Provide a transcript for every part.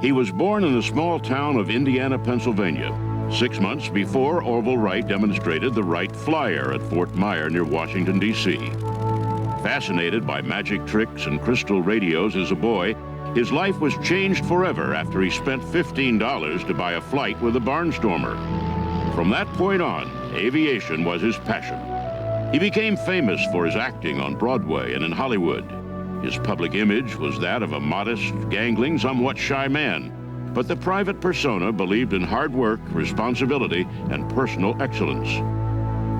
He was born in the small town of Indiana, Pennsylvania, 6 months before Orville Wright demonstrated the Wright Flyer at Fort Myer near Washington, D.C. Fascinated by magic tricks and crystal radios as a boy, his life was changed forever after he spent $15 to buy a flight with a barnstormer. From that point on, aviation was his passion. He became famous for his acting on Broadway and in Hollywood. His public image was that of a modest, gangling, somewhat shy man. But the private persona believed in hard work, responsibility, and personal excellence.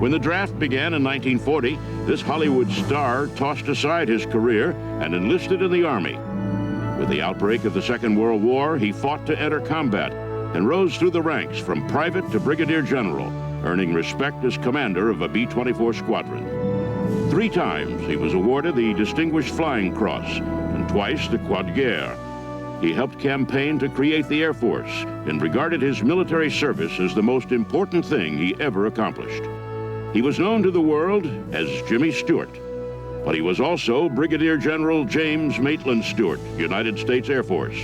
When the draft began in 1940, this Hollywood star tossed aside his career and enlisted in the Army. With the outbreak of the Second World War, he fought to enter combat and rose through the ranks from private to brigadier general, earning respect as commander of a B-24 squadron. 3 times he was awarded the Distinguished Flying Cross and twice the Croix de Guerre. He helped campaign to create the Air Force and regarded his military service as the most important thing he ever accomplished. He was known to the world as Jimmy Stewart, but he was also Brigadier General James Maitland Stewart, United States Air Force,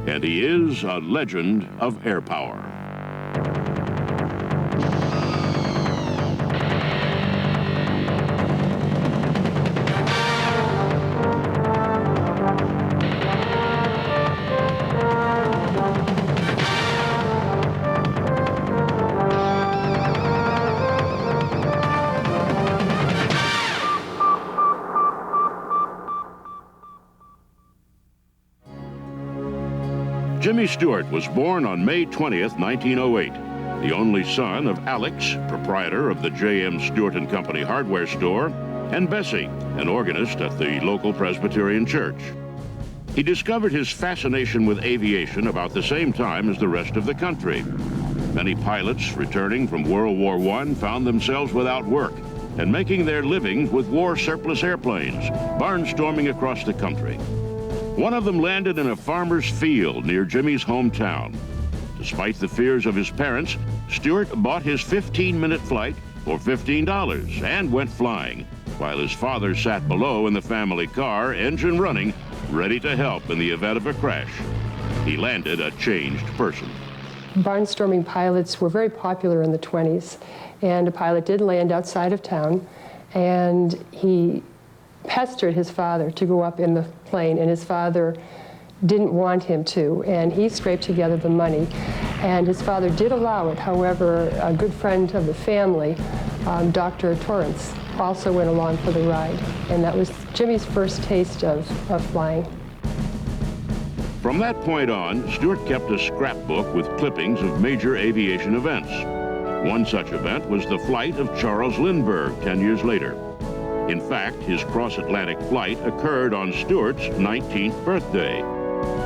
and he is a legend of AirPower. Jimmy Stewart was born on May 20th, 1908, the only son of Alex, proprietor of the J.M. Stewart & Company hardware store, and Bessie, an organist at the local Presbyterian church. He discovered his fascination with aviation about the same time as the rest of the country. Many pilots returning from World War I found themselves without work and making their living with war surplus airplanes, barnstorming across the country. One of them landed in a farmer's field near Jimmy's hometown. Despite the fears of his parents, Stewart bought his 15-minute flight for $15 and went flying, while his father sat below in the family car, engine running, ready to help in the event of a crash. He landed a changed person. Barnstorming pilots were very popular in the 20s, and a pilot did land outside of town, and he pestered his father to go up in the plane, and his father didn't want him to, and he scraped together the money, and his father did allow it. However, a good friend of the family, Dr. Torrance, also went along for the ride, and that was Jimmy's first taste of flying. From that point on, Stewart kept a scrapbook with clippings of major aviation events. One such event was the flight of Charles Lindbergh 10 years later. In fact, his cross-Atlantic flight occurred on Stewart's 19th birthday.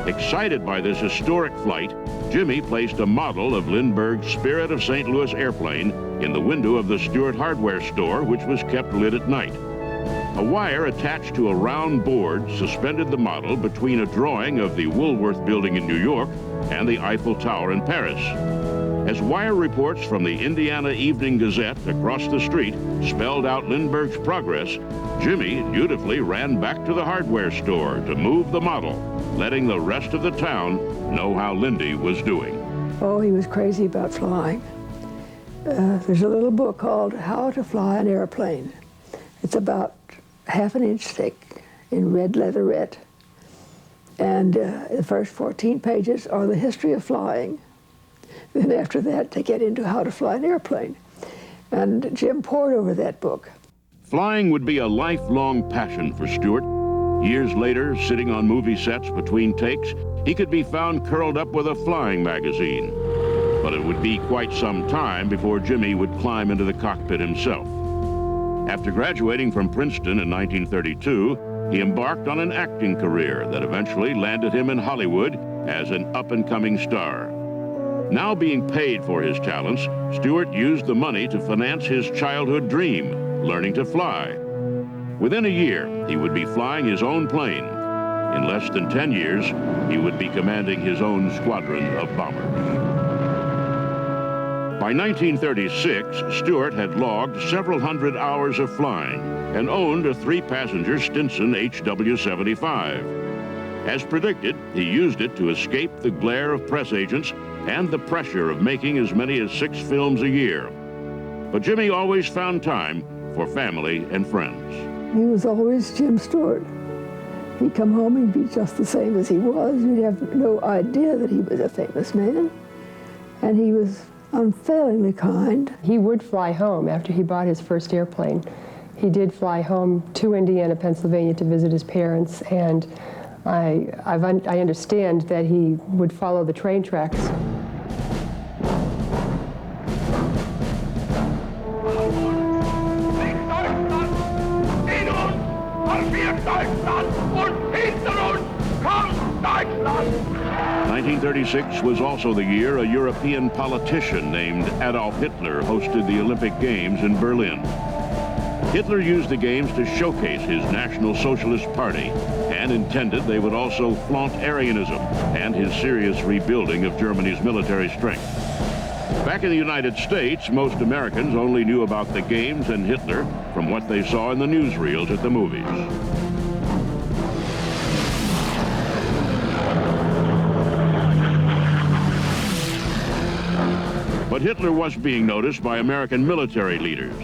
Excited by this historic flight, Jimmy placed a model of Lindbergh's Spirit of St. Louis airplane in the window of the Stewart hardware store, which was kept lit at night. A wire attached to a round board suspended the model between a drawing of the Woolworth Building in New York and the Eiffel Tower in Paris. As wire reports from the Indiana Evening Gazette across the street spelled out Lindbergh's progress, Jimmy dutifully ran back to the hardware store to move the model, letting the rest of the town know how Lindy was doing. Oh, he was crazy about flying. There's a little book called How to Fly an Airplane. It's about ½ an inch thick in red leatherette. And the first 14 pages are the history of flying. Then after that, they get into how to fly an airplane. And Jim pored over that book. Flying would be a lifelong passion for Stewart. Years later, sitting on movie sets between takes, he could be found curled up with a flying magazine. But it would be quite some time before Jimmy would climb into the cockpit himself. After graduating from Princeton in 1932, he embarked on an acting career that eventually landed him in Hollywood as an up-and-coming star. Now being paid for his talents, Stewart used the money to finance his childhood dream, learning to fly. Within a year, he would be flying his own plane. In less than 10 years, he would be commanding his own squadron of bombers. By 1936, Stewart had logged several hundred hours of flying and owned a 3-passenger Stinson HW-75. As predicted, he used it to escape the glare of press agents and the pressure of making as many as 6 films a year. But Jimmy always found time for family and friends. He was always Jim Stewart. He'd come home, he'd be just the same as he was. You'd have no idea that he was a famous man. And he was unfailingly kind. He would fly home after he bought his first airplane. He did fly home to Indiana, Pennsylvania to visit his parents, and I understand that he would follow the train tracks. Deutschland und hinter uns kommt Deutschland! 1936 was also the year a European politician named Adolf Hitler hosted the Olympic Games in Berlin. Hitler used the games to showcase his National Socialist Party and intended they would also flaunt Aryanism and his serious rebuilding of Germany's military strength. Back in the United States, most Americans only knew about the games and Hitler from what they saw in the newsreels at the movies. But Hitler was being noticed by American military leaders.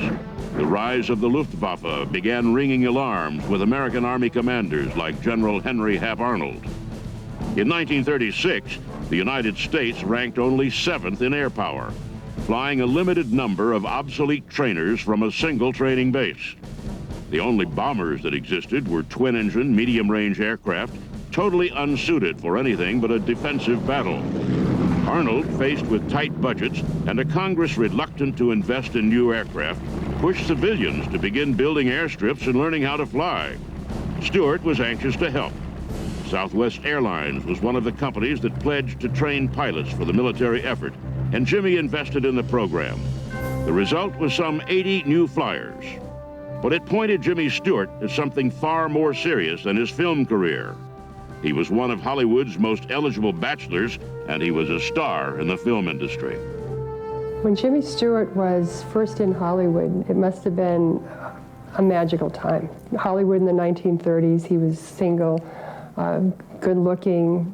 The rise of the Luftwaffe began ringing alarms with American Army commanders like General Henry Hap Arnold. In 1936, the United States ranked only 7th in air power, flying a limited number of obsolete trainers from a single training base. The only bombers that existed were twin-engine, medium-range aircraft, totally unsuited for anything but a defensive battle. Arnold, faced with tight budgets and a Congress reluctant to invest in new aircraft, pushed civilians to begin building airstrips and learning how to fly. Stewart was anxious to help. Southwest Airlines was one of the companies that pledged to train pilots for the military effort, and Jimmy invested in the program. The result was some 80 new flyers. But it pointed Jimmy Stewart at something far more serious than his film career. He was one of Hollywood's most eligible bachelors, and he was a star in the film industry. When Jimmy Stewart was first in Hollywood, it must have been a magical time. Hollywood in the 1930s, he was single, good-looking,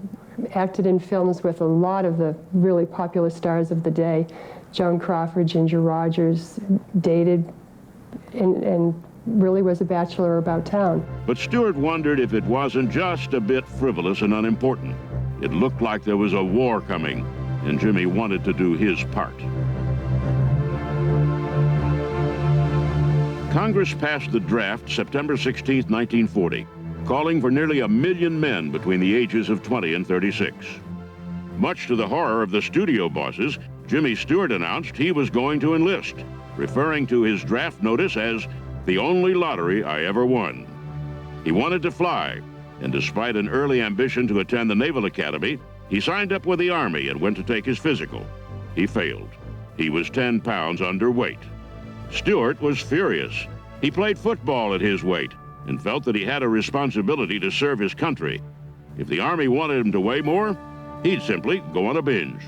acted in films with a lot of the really popular stars of the day. Joan Crawford, Ginger Rogers, dated, and really was a bachelor about town. But Stewart wondered if it wasn't just a bit frivolous and unimportant. It looked like there was a war coming, and Jimmy wanted to do his part. Congress passed the draft September 16, 1940, calling for nearly 1 million men between the ages of 20 and 36. Much to the horror of the studio bosses, Jimmy Stewart announced he was going to enlist, referring to his draft notice as the only lottery I ever won. He wanted to fly, and despite an early ambition to attend the Naval Academy, he signed up with the Army and went to take his physical. He failed. He was 10 pounds underweight. Stewart was furious. He played football at his weight and felt that he had a responsibility to serve his country. If the Army wanted him to weigh more, he'd simply go on a binge.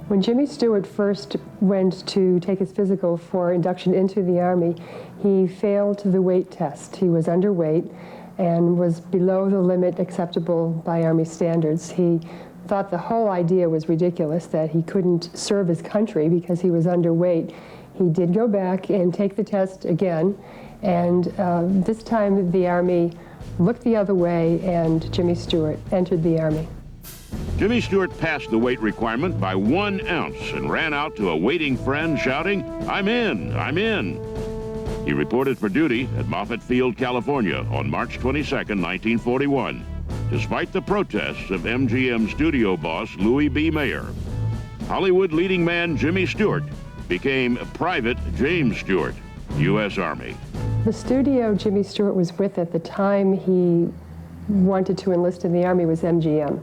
When Jimmy Stewart first went to take his physical for induction into the Army, he failed the weight test. He was underweight and was below the limit acceptable by Army standards. He thought the whole idea was ridiculous, that he couldn't serve his country because he was underweight. He did go back and take the test again, and this time the Army looked the other way, and Jimmy Stewart entered the Army. Jimmy Stewart passed the weight requirement by 1 ounce and ran out to a waiting friend shouting, "I'm in, I'm in." He reported for duty at Moffett Field, California on March 22, 1941, despite the protests of MGM studio boss Louis B. Mayer. Hollywood leading man Jimmy Stewart became Private James Stewart, U.S. Army. The studio Jimmy Stewart was with at the time he wanted to enlist in the Army was MGM.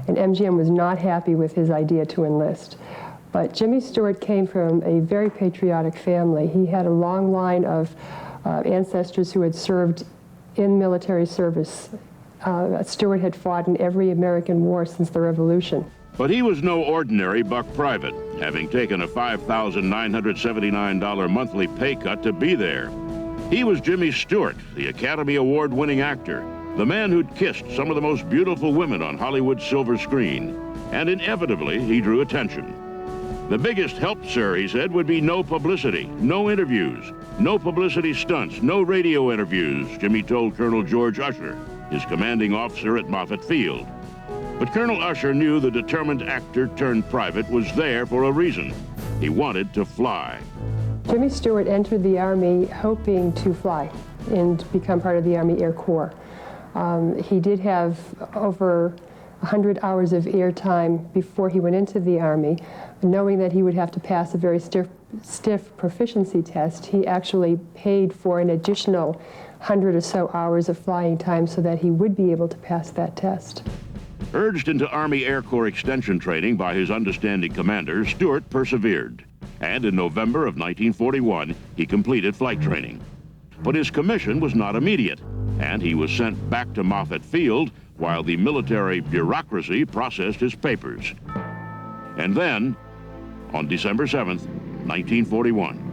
And MGM was not happy with his idea to enlist. But Jimmy Stewart came from a very patriotic family. He had a long line of ancestors who had served in military service. Stewart had fought in every American war since the Revolution. But he was no ordinary buck private, having taken a $5,979 monthly pay cut to be there. He was Jimmy Stewart, the Academy Award-winning actor, the man who'd kissed some of the most beautiful women on Hollywood's silver screen, and inevitably he drew attention. The biggest help, sir, he said, would be no publicity, no interviews, no publicity stunts, no radio interviews, Jimmy told Colonel George Usher, his commanding officer at Moffett Field. But Colonel Usher knew the determined actor turned private was there for a reason. He wanted to fly. Jimmy Stewart entered the Army hoping to fly and become part of the Army Air Corps. He did have over 100 hours of air time before he went into the Army. Knowing that he would have to pass a very stiff proficiency test, he actually paid for an additional 100 or so hours of flying time so that he would be able to pass that test. Urged into Army Air Corps extension training by his understanding commander, Stewart persevered. And in November of 1941, he completed flight training. But his commission was not immediate, and he was sent back to Moffett Field while the military bureaucracy processed his papers. And then, on December 7th, 1941,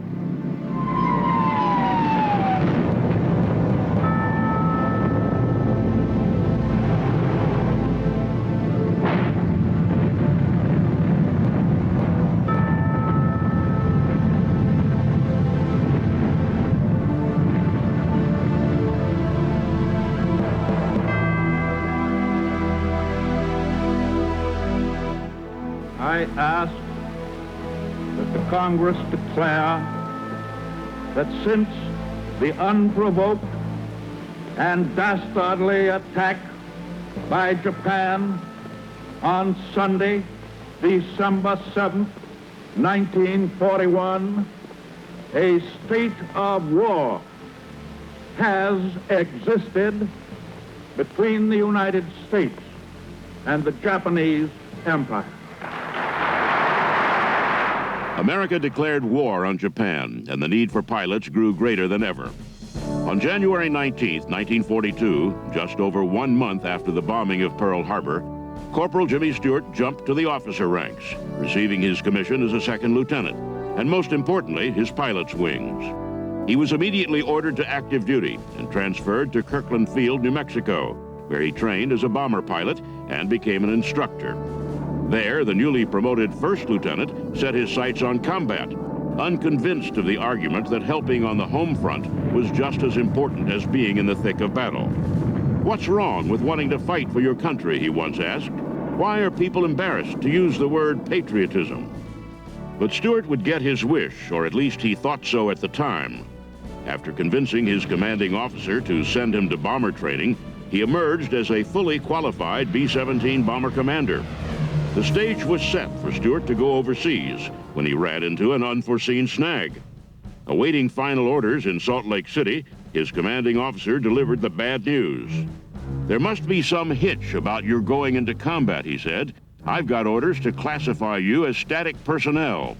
I ask that the Congress declare that since the unprovoked and dastardly attack by Japan on Sunday, December 7th, 1941, a state of war has existed between the United States and the Japanese Empire. America declared war on Japan, and the need for pilots grew greater than ever. On January 19, 1942, just over 1 month after the bombing of Pearl Harbor, Corporal Jimmy Stewart jumped to the officer ranks, receiving his commission as a second lieutenant, and most importantly, his pilot's wings. He was immediately ordered to active duty and transferred to Kirkland Field, New Mexico, where he trained as a bomber pilot and became an instructor. There, the newly promoted first lieutenant set his sights on combat, unconvinced of the argument that helping on the home front was just as important as being in the thick of battle. What's wrong with wanting to fight for your country, he once asked. Why are people embarrassed to use the word patriotism? But Stewart would get his wish, or at least he thought so at the time. After convincing his commanding officer to send him to bomber training, he emerged as a fully qualified B-17 bomber commander. The stage was set for Stewart to go overseas when he ran into an unforeseen snag. Awaiting final orders in Salt Lake City, his commanding officer delivered the bad news. There must be some hitch about your going into combat, he said. I've got orders to classify you as static personnel.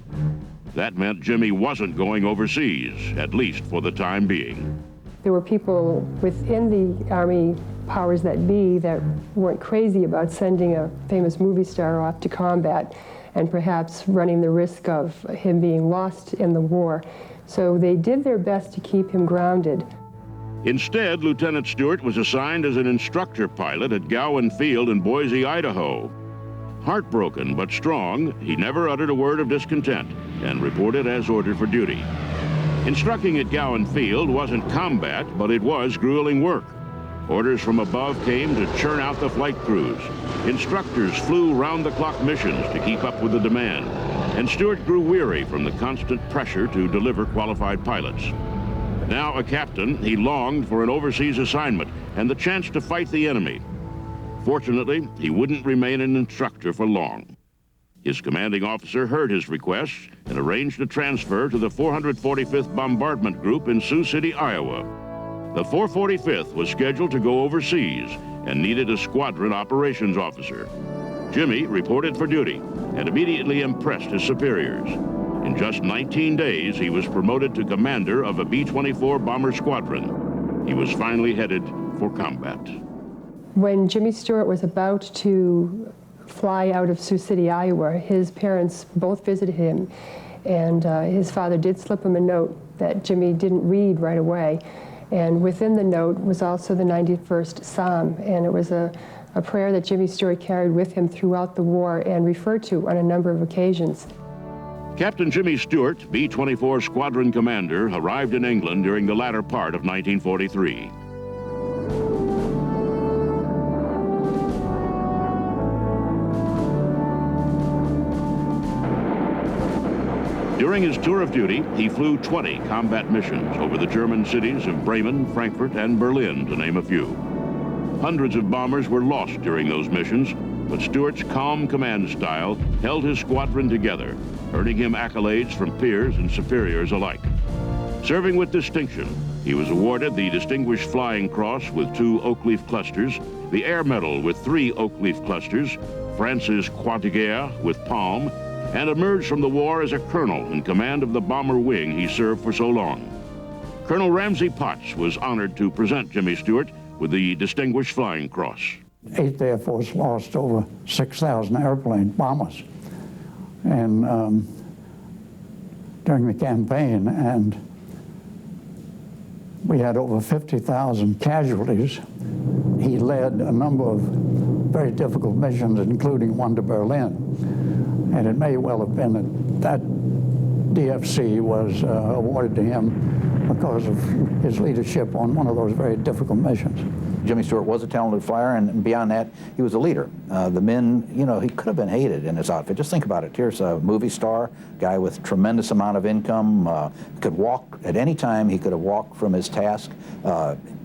That meant Jimmy wasn't going overseas, at least for the time being. There were people within the Army powers that be that weren't crazy about sending a famous movie star off to combat and perhaps running the risk of him being lost in the war. So they did their best to keep him grounded. Instead, Lieutenant Stewart was assigned as an instructor pilot at Gowan Field in Boise, Idaho. Heartbroken but strong, he never uttered a word of discontent and reported as ordered for duty. Instructing at Gowan Field wasn't combat, but it was grueling work. Orders from above came to churn out the flight crews. Instructors flew round-the-clock missions to keep up with the demand, and Stewart grew weary from the constant pressure to deliver qualified pilots. Now a captain, he longed for an overseas assignment and the chance to fight the enemy. Fortunately, he wouldn't remain an instructor for long. His commanding officer heard his requests and arranged a transfer to the 445th Bombardment Group in Sioux City, Iowa. The 445th was scheduled to go overseas and needed a squadron operations officer. Jimmy reported for duty and immediately impressed his superiors. In just 19 days, he was promoted to commander of a B-24 bomber squadron. He was finally headed for combat. When Jimmy Stewart was about to fly out of Sioux City, Iowa, his parents both visited him, and his father did slip him a note that Jimmy didn't read right away. And within the note was also the 91st Psalm, and it was a prayer that Jimmy Stewart carried with him throughout the war and referred to on a number of occasions. Captain Jimmy Stewart, B-24 Squadron Commander, arrived in England during the latter part of 1943. During his tour of duty, he flew 20 combat missions over the German cities of Bremen, Frankfurt, and Berlin, to name a few. Hundreds of bombers were lost during those missions, but Stewart's calm command style held his squadron together, earning him accolades from peers and superiors alike. Serving with distinction, he was awarded the Distinguished Flying Cross with 2 oak leaf clusters, the Air Medal with 3 oak leaf clusters, France's Croix de Guerre with palm, and emerged from the war as a colonel in command of the bomber wing he served for so long. Colonel Ramsey Potts was honored to present Jimmy Stewart with the Distinguished Flying Cross. 8th Air Force lost over 6,000 airplane bombers and during the campaign, and we had over 50,000 casualties. He led a number of very difficult missions, including one to Berlin, and it may well have been that DFC was awarded to him because of his leadership on one of those very difficult missions. Jimmy Stewart was a talented flyer, and beyond that, he was a leader. The men, you know, he could have been hated in his outfit. Just think about it. Here's a movie star, guy with tremendous amount of income, could walk at any time. He could have walked from his task.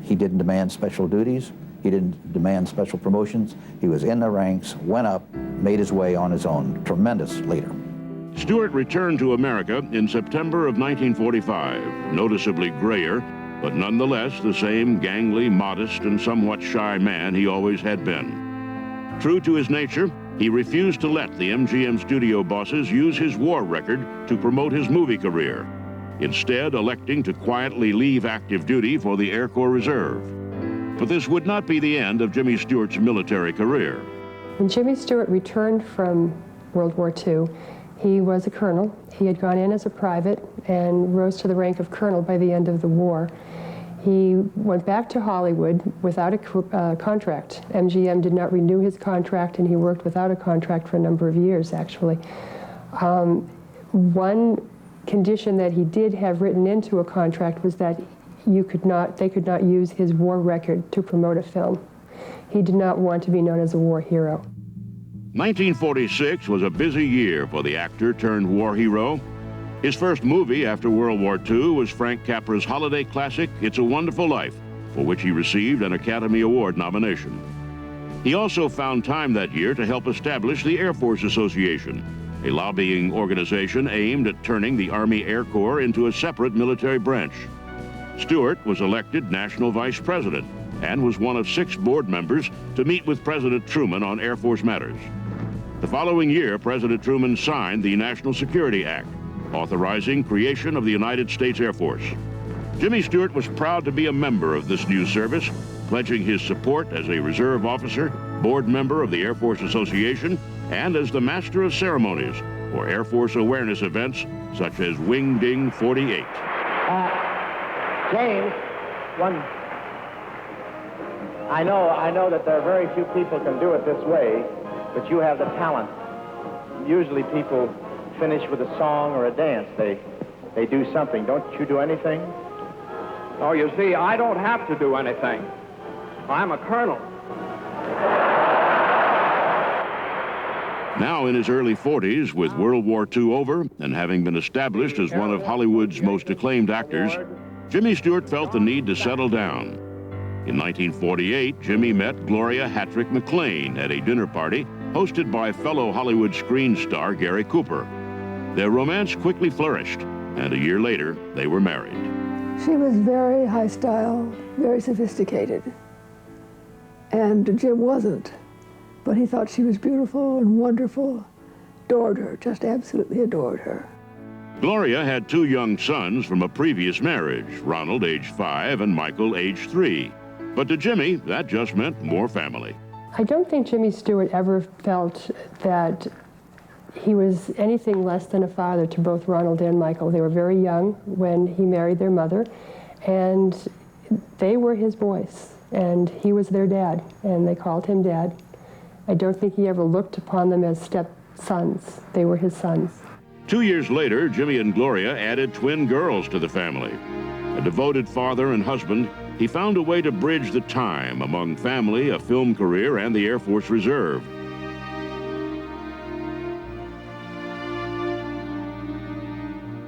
He didn't demand special duties. He didn't demand special promotions. He was in the ranks, went up, made his way on his own. Tremendous leader. Stewart returned to America in September of 1945, noticeably grayer, but nonetheless the same gangly, modest, and somewhat shy man he always had been. True to his nature, he refused to let the MGM studio bosses use his war record to promote his movie career, instead electing to quietly leave active duty for the Air Corps Reserve. But this would not be the end of Jimmy Stewart's military career. When Jimmy Stewart returned from World War II, he was a colonel. He had gone in as a private and rose to the rank of colonel by the end of the war. He went back to Hollywood without a contract. MGM did not renew his contract, and he worked without a contract for a number of years, actually. One condition that he did have written into a contract was that they could not use his war record to promote a film. He did not want to be known as a war hero. 1946 was a busy year for the actor turned war hero. His first movie after World War II was Frank Capra's holiday classic, It's a Wonderful Life, for which he received an Academy Award nomination. He also found time that year to help establish the Air Force Association, a lobbying organization aimed at turning the Army Air Corps into a separate military branch. Stewart was elected National Vice President and was one of 6 board members to meet with President Truman on Air Force matters. The following year, President Truman signed the National Security Act, authorizing creation of the United States Air Force. Jimmy Stewart was proud to be a member of this new service, pledging his support as a reserve officer, board member of the Air Force Association, and as the master of ceremonies for Air Force awareness events such as Wing Ding 48. James, I know that there are very few people can do it this way, but you have the talent. Usually people finish with a song or a dance. They do something. Don't you do anything? Oh, you see, I don't have to do anything. I'm a colonel. Now in his early 40s, with World War II over and having been established as one of Hollywood's most acclaimed actors, Jimmy Stewart felt the need to settle down. In 1948, Jimmy met Gloria Hattrick McLean at a dinner party hosted by fellow Hollywood screen star Gary Cooper. Their romance quickly flourished, and a year later, they were married. She was very high style, very sophisticated. And Jim wasn't, but he thought she was beautiful and wonderful, adored her, just absolutely adored her. Gloria had 2 young sons from a previous marriage, Ronald, age 5, and Michael, age 3. But to Jimmy, that just meant more family. I don't think Jimmy Stewart ever felt that he was anything less than a father to both Ronald and Michael. They were very young when he married their mother, and they were his boys, and he was their dad, and they called him Dad. I don't think he ever looked upon them as stepsons. They were his sons. 2 years later, Jimmy and Gloria added twin girls to the family. A devoted father and husband, he found a way to bridge the time among family, a film career, and the Air Force Reserve.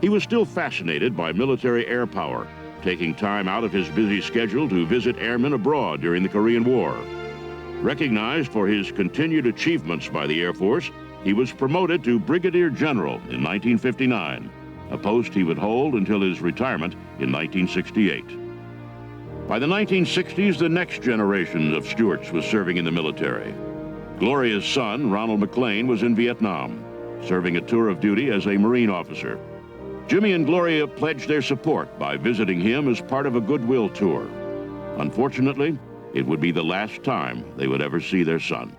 He was still fascinated by military air power, taking time out of his busy schedule to visit airmen abroad during the Korean War. Recognized for his continued achievements by the Air Force, he was promoted to Brigadier General in 1959, a post he would hold until his retirement in 1968. By the 1960s, the next generation of Stewarts was serving in the military. Gloria's son, Ronald McLean, was in Vietnam, serving a tour of duty as a Marine officer. Jimmy and Gloria pledged their support by visiting him as part of a goodwill tour. Unfortunately, it would be the last time they would ever see their son.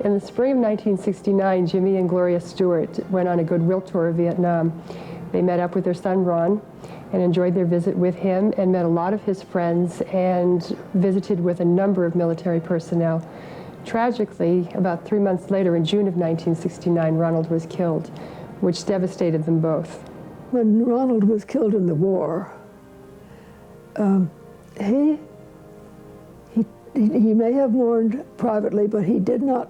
In the spring of 1969, Jimmy and Gloria Stewart went on a goodwill tour of Vietnam. They met up with their son, Ron, and enjoyed their visit with him and met a lot of his friends and visited with a number of military personnel. Tragically, about 3 months later, in June of 1969, Ronald was killed, which devastated them both. When Ronald was killed in the war, he may have mourned privately, but he did not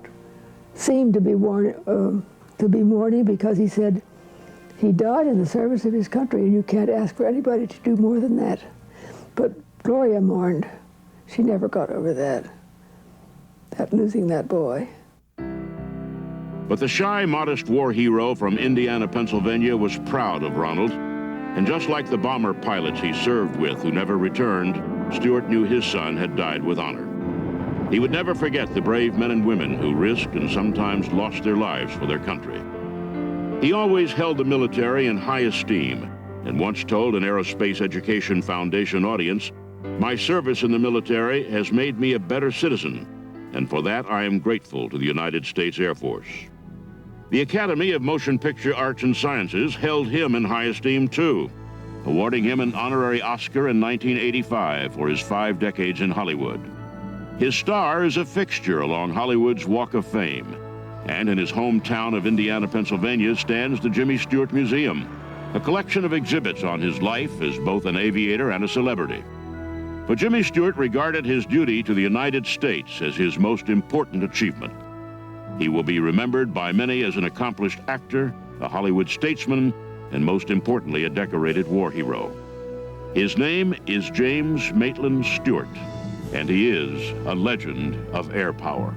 seem to be mourning because he said he died in the service of his country, and you can't ask for anybody to do more than that. But Gloria mourned. She never got over that losing that boy. But the shy, modest war hero from Indiana, Pennsylvania was proud of Ronald. And just like the bomber pilots he served with who never returned, Stewart knew his son had died with honor. He would never forget the brave men and women who risked and sometimes lost their lives for their country. He always held the military in high esteem and once told an Aerospace Education Foundation audience, "My service in the military has made me a better citizen, and for that I am grateful to the United States Air Force." The Academy of Motion Picture Arts and Sciences held him in high esteem too, awarding him an honorary Oscar in 1985 for his 5 decades in Hollywood. His star is a fixture along Hollywood's Walk of Fame, and in his hometown of Indiana, Pennsylvania stands the Jimmy Stewart Museum, a collection of exhibits on his life as both an aviator and a celebrity. But Jimmy Stewart regarded his duty to the United States as his most important achievement. He will be remembered by many as an accomplished actor, a Hollywood statesman, and most importantly, a decorated war hero. His name is James Maitland Stewart, and he is a legend of air power.